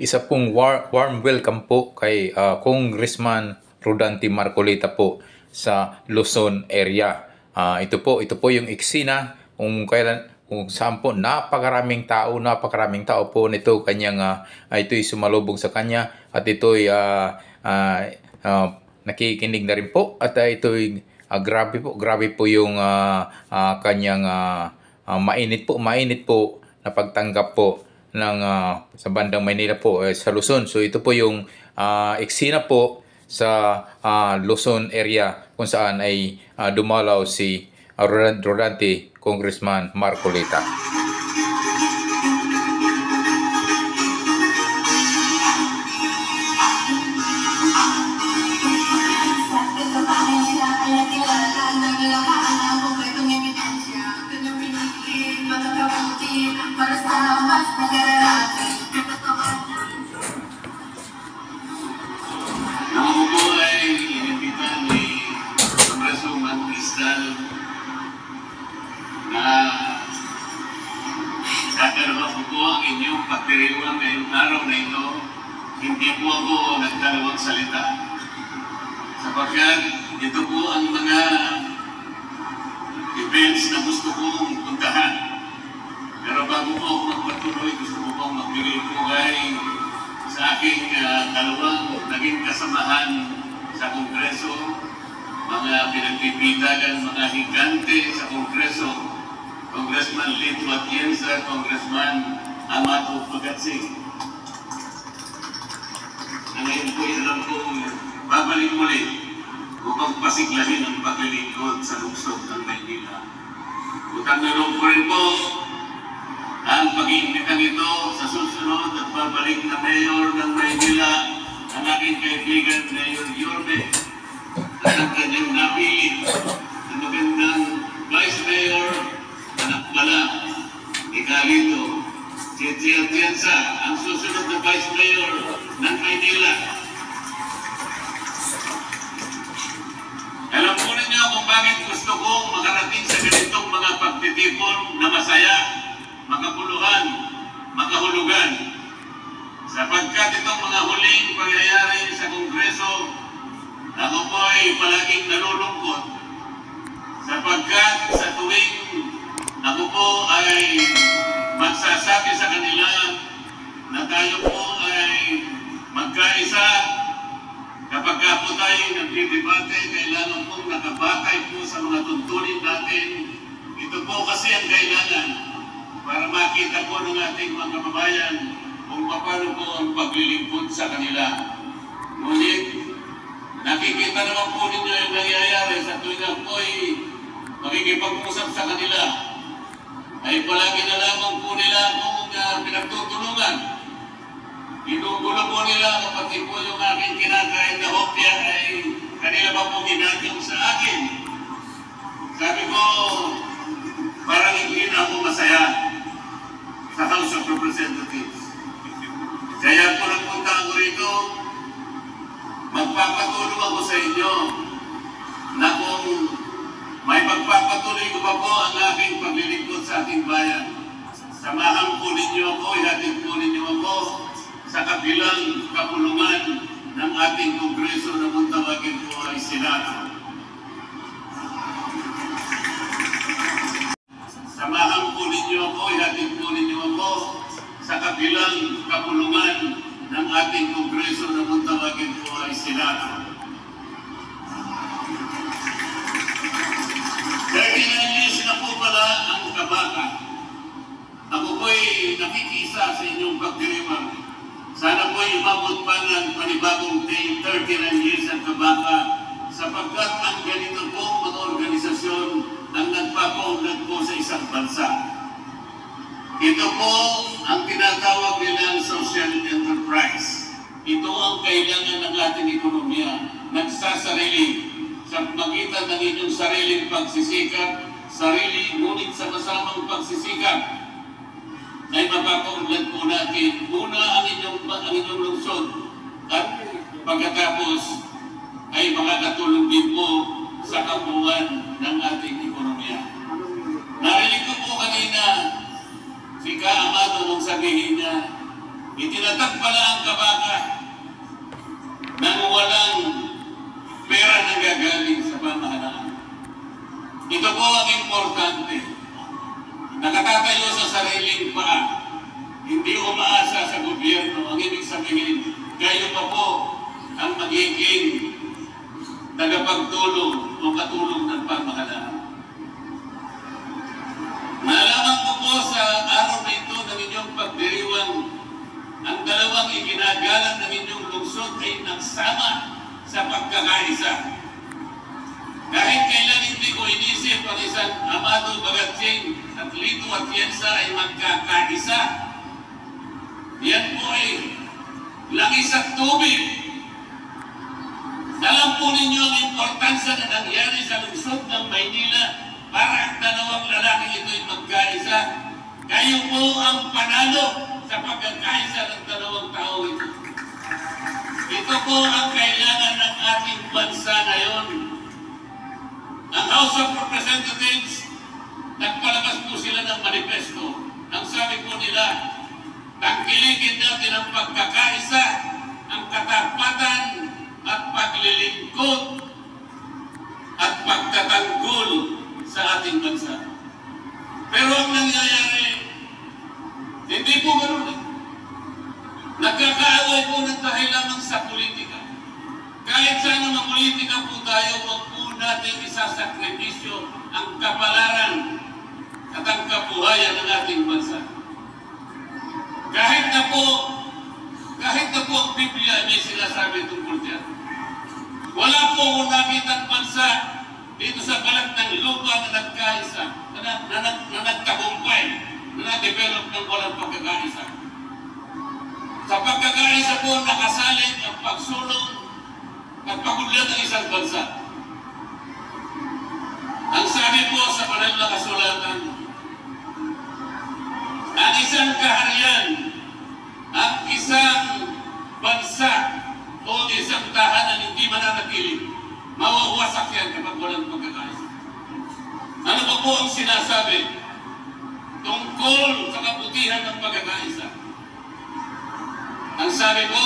Isa pong warm welcome po kay Congressman Rodante Marcolita po sa Luzon area. Ito po yung eksena kung saan po napakaraming tao po nito kanyang ito'y sumalubong sa kanya at ito'y nakikinig na rin po at ito'y grabe po yung kanyang mainit po na pagtanggap po ng sa bandang Maynila po sa Luzon. So ito po yung eksena po sa Luzon area kung saan ay dumalaw si Rodante Congressman Marcolita. Ako po ay inimbitan ni Congresswoman Cristal na tatanungin ko po ang inyong pagdiriwang ngayong araw na ito. Hindi po ako nagdalawang salita sapagkat ito po ang mga events na gusto kong puntahan. Pero bago po ako magpatuloy, gusto ko pong magbigay po sa aking dalawang naging kasamahan sa Kongreso, mga pinagpipitagan, mga higante sa Kongreso, Congressman Lito Atienza, Congressman Amato Pagatsing. Na ngayon po alam kong babalik muli upang pasiglahin ang paglilingkod sa lungsod ng Maynila. Utang na loob ko rin po ang pag-iimbitan ito sa susunod at babalik na Mayor ng Maynila, ang aking kaibigan Mayor Yorme, at ang kanyang napili na magandang Vice Mayor, anak pala ni Carlito Atienza, ang susunod na Vice Mayor ng Maynila. Alam po ninyo kung bakit gusto kong makarating sa ganitong mga pagtitipon na masaya, makapuluhan, makahulugan. Sapagkat itong mga huling pangyayari sa Kongreso, ako po ay palaging nalulungkot. Sapagkat sa tuwing ako po ay magsasabi sa kanila na tayo po ay magkaisa, kapag po tayo nagdidebate, kailangan pong nakabatay po sa mga tuntunin natin. Ito po kasi ang kailangan para makita po ng ating mga kababayan kung paano po ang paglilingkod sa kanila. Ngunit, nakikita naman po ninyo yung nangyayari sa tuwing ako po ay makikipag-usap sa kanila. Ay palagi na lamang po nila kung pinagtutulungan. Ginugulo po nila kapag po yung aking kinakain na hopya ay kanila pa po ginagawa sa akin. Sabi ko, parang hindi na ako masaya sa House of Representatives. Kaya po nagpunta ako rito, magpapatulong ako sa inyo na kung may magpapatuloy ko pa po ang aking paglilingkod sa ating bayan. Samahan po ninyo ako, ihatid po ninyo ako sa kabilang kapulungan ng ating Kongreso na kung tawagin po ay Senado. Samahan po ninyo ako, ihatid po ninyo ako sa kabilang kapulungan ng ating Kongreso na kung tawagin po ay Senado. 39 years na po pala ang kabaka. Ako po'y nakikisa sa inyong pagdiriwang. Sana po'y umabot pa ng panibagong 39 years ang kabaka sapagkat ang ganito pong mga organisasyon ang nagpapaunlad po sa isang bansa. Ito po ang tinatawag nilang social enterprise. Ito ang kailangan ng ating ekonomiya. Nagsasarili sa magitan ng inyong sariling pagsisikap, ngunit sa masamang pagsisikap ay mapapaunlad po natin una ang inyong lungsod at pagkatapos ay makakatulong din po sa kabuuan ng ating ekonomiya. Narinig ko po kanina si Ka Amato nung sabihin niya Itinatag pala ang kabaka nang walang pera na gagaling sa pamahalaan. Ito po ang importante. Nakatatayo sa sariling paa, hindi umaasa sa gobyerno. Ang ibig sabihin, kayo pa po ang magiging tagapagtulong o katulong ng pamahalaan. Nalaman ko po sa araw na ito ng inyong pagdiriwang, ang dalawang iginagalang ng inyong lungsod ay nagsama sa pagkakaisa. Kahit kailan hindi ko inisip ang isang Amado Bagatsing at Lito Atienza ay magkakaisa. Yan po ay langis at tubig. Alam po ninyo ang importansya na nangyari sa lungsod ng Maynila para ang dalawang lalaki ito'y magkaisa. Kayo po ang panalo sa pagkakaisa ng dalawang tao ito. Ito po ang kailangan ng ating bansa ngayon. Ang House of Representatives, nagpalabas po sila ng manifesto. Ang sabi po nila, tangkilikin natin ang pagkakaisa, ang katapatan at paglilingkod at pagtatanggol sa ating bansa. Pero ang nangyayari, hindi po ganoon. Nagkakaaway po ng dahil lamang sa politika. Kahit sana mapolitika po tayo, huwag po natin isasakripisyo ang kapalaran at ang kabuhayan ng ating bansa. Kahit na po ang Biblia may sinasabi tungkol dyan. Wala po akong nakitang bansa dito sa balat ng lupa na nagkaisa, na nagtagumpay, na na-develop ng walang pagkakaisa. Sa pagkakaisa po nakasalit ang pagsulong at pagudlat ng isang bansa. Ang sabi po sa banal na kasulatan, ang isang kaharian, ang isang bansa o isang tahanan hindi mananatili, mawawasak yan kapag walang pagkakaisa. Ano ba po ang sinasabi tungkol sa kabutihan ng pagkakaisa? Ang sabi po,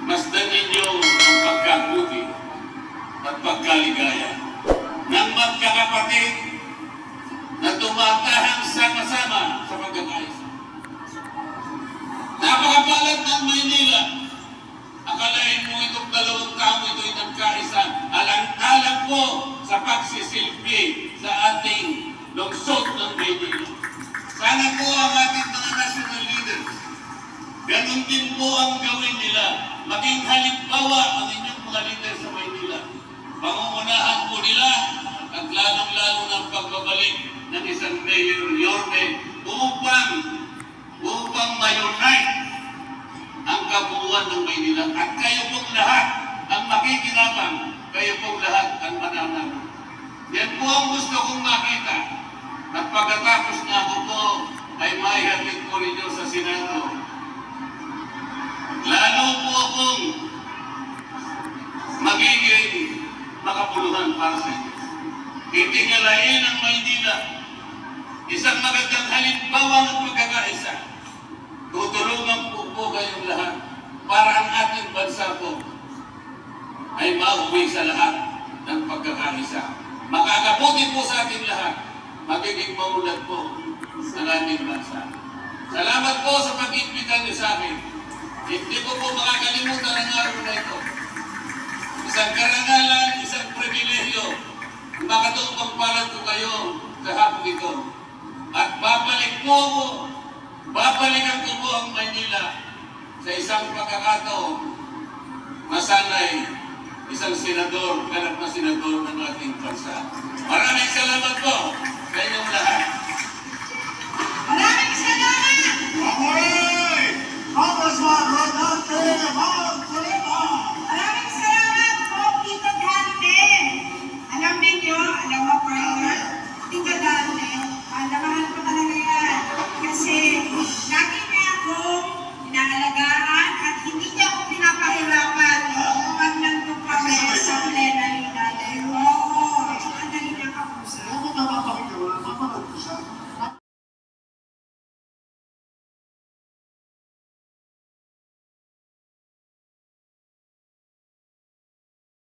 masdan ninyo ang pagkabuti at pagkaligaya ng magkakapatid na tumatahang sama-sama sa pagkakaisa. Napakapalad ng Maynila. Akalain mo itong dalawang tao ito'y nagkaisa. Alang-alang po sa pagsisilbi sa ating lungsod ng Maynila. Sana po ang ating mga national leaders, ganun din po ang gawin nila. Maging halimbawa ang inyong mga leaders sa Maynila. Pangungunahan po nila at lalong-lalo ng pagbabalik ng isang Mayor Yorme upang ma-unite ang kabuuan ng Maynila. At kayo pong lahat ang makikinabang, kayo pong lahat ang mananalo. Yan po ang gusto kong makita. At pagkatapos na ako po ay maihatid ko rin sa Senado. Lalo po akong magiging makapuluhan para sa inyo. Itingalain ang Maynila. Isang magandang halimbawa ng pagkakaisa. Tutulungan po kayong lahat para ang ating bansa po ay mauwi sa lahat ng pagkakaisa. Makakabuti po sa ating lahat. Magiging maulad po ang ating bansa. Salamat po sa pag-imbita niyo sa akin. Hindi ko po makakalimutan ang araw na ito. Isang karangalan, isang pribilehyo. Makatumpang palad ko kayo sa hapong ito. At babalikan ko po ang Maynila sa isang pagkakataon na sana'y isang senador, ganap na senador ng ating bansa. Maraming salamat po sa inyong lahat.